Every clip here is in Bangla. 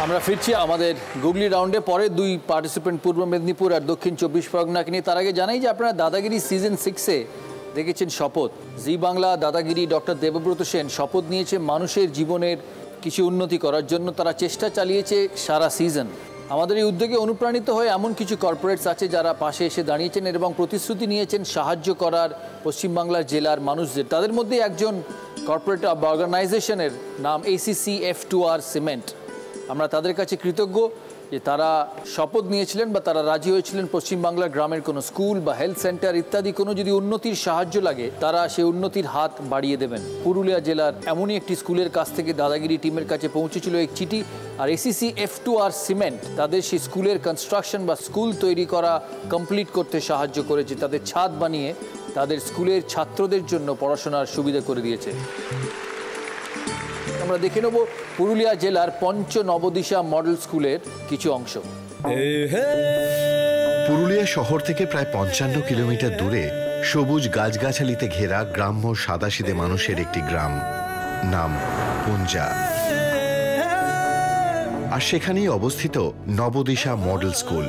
আমরা ফিরছি আমাদের গুগলি রাউন্ডে। পরে দুই পার্টিসিপেন্ট পূর্ব মেদিনীপুর আর দক্ষিণ 24 পরগনাকে নিয়ে। তার আগে জানাই যে আপনারা দাদাগিরি সিজন 6-এ দেখেছেন শপথ। জি বাংলা দাদাগিরি ডক্টর দেবব্রত সেন শপথ নিয়েছে মানুষের জীবনের কিছু উন্নতি করার জন্য। তারা চেষ্টা চালিয়েছে সারা সিজন। আমাদের এই উদ্যোগে অনুপ্রাণিত হয়ে এমন কিছু কর্পোরেটস আছে যারা পাশে এসে দাঁড়িয়েছেন এবং প্রতিশ্রুতি নিয়েছেন সাহায্য করার পশ্চিমবাংলার জেলার মানুষদের। তাদের মধ্যে একজন কর্পোরেট অর্গানাইজেশনের নাম ACC F2R সিমেন্ট। আমরা তাদের কাছে কৃতজ্ঞ যে তারা শপথ নিয়েছিলেন বা তারা রাজি হয়েছিলেন পশ্চিমবাংলার গ্রামের কোনো স্কুল বা হেলথ সেন্টার ইত্যাদি কোনো যদি উন্নতির সাহায্য লাগে তারা সেই উন্নতির হাত বাড়িয়ে দেবেন। পুরুলিয়া জেলার এমনই একটি স্কুলের কাছ থেকে দাদাগিরি টিমের কাছে পৌঁছেছিল এক চিঠি, আর ACC F2R সিমেন্ট তাদের সেই স্কুলের কনস্ট্রাকশন বা স্কুল তৈরি করা কমপ্লিট করতে সাহায্য করেছে। তাদের ছাদ বানিয়ে তাদের স্কুলের ছাত্রদের জন্য পড়াশোনার সুবিধা করে দিয়েছে। আমরা দেখে নেব পুরুলিয়া জেলার পঞ্চনবদিশা মডেল স্কুলের কিছু অংশ। পুরুলিয়া শহর থেকে প্রায় 55 কিলোমিটার দূরে সবুজ গাছগাছালিতে ঘেরা গ্রাম্য সাদাসিধে মানুষের একটি গ্রাম, নাম পুঞ্জা। আর সেখানেই অবস্থিত নবদিশা মডেল স্কুল।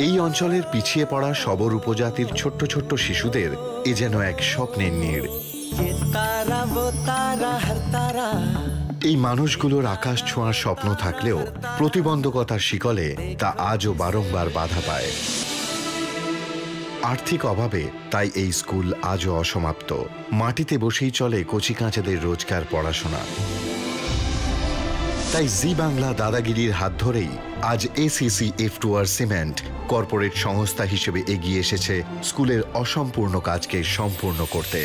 এই অঞ্চলের পিছিয়ে পড়া সবর উপজাতির ছোট্ট ছোট্ট শিশুদের এ যেন এক স্বপ্নের নীড়। এই মানুষগুলোর আকাশ ছোঁয়ার স্বপ্ন থাকলেও প্রতিবন্ধকতার শিকলে তা আজও বারংবার বাধা পায়। আর্থিক অভাবে তাই এই স্কুল আজও অসমাপ্ত। মাটিতে বসেই চলে কচিকাঁচাদের রোজকার পড়াশোনা। তাই জি বাংলা দাদাগিরির হাত ধরেই আজ ACC F2R সিমেন্ট কর্পোরেট সংস্থা হিসেবে এগিয়ে এসেছে স্কুলের অসম্পূর্ণ কাজকে সম্পূর্ণ করতে।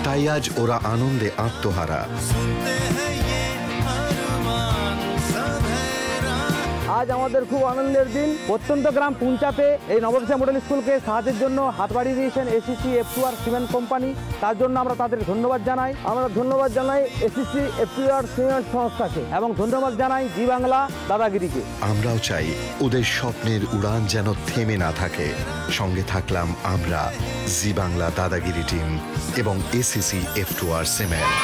তাই আজ ওরা আনন্দে আত্মহারা। আজ আমাদের খুব আনন্দের দিন। প্রত্যন্ত গ্রাম পুঞ্চাতে এই নবদিশা মডেল স্কুলকে সাহায্যের জন্য হাত বাড়িয়ে দিয়েছেন ACC F2R সিমেন্ট কোম্পানি। তার জন্য আমরা তাদের ধন্যবাদ জানাই। আমরা ধন্যবাদ জানাই ACC F2R সিমেন্ট সংস্থাকে এবং ধন্যবাদ জানাই জি বাংলা দাদাগিরিকে। আমরাও চাই ওদের স্বপ্নের উড়ান যেন থেমে না থাকে। সঙ্গে থাকলাম আমরা জি বাংলা দাদাগিরি টিম এবং ACC F2R সিমেন্ট।